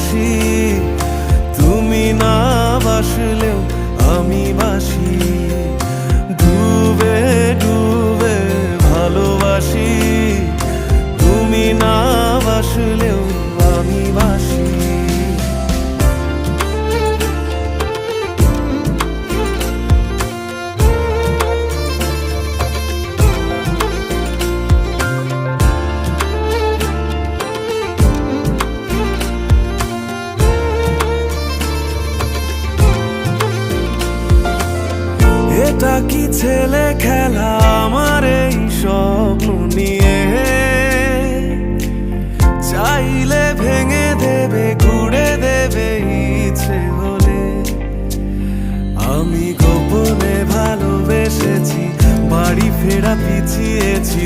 বসি, তুমি না বাসলেও আমি বাসি। ডুবে ডুবে ভালোবাসি, তুমি না বাসলেও আমি বাসি। এটা কি ছেলে খেলা আমার এই স্বপ্ন নিয়ে? চাইলে ভেঙে দেবে, ঘুরে দেবে ইচ্ছে হলে। আমি গোপনে ভালোবেসেছি, বাড়ি ফেরা পিছিয়েছি।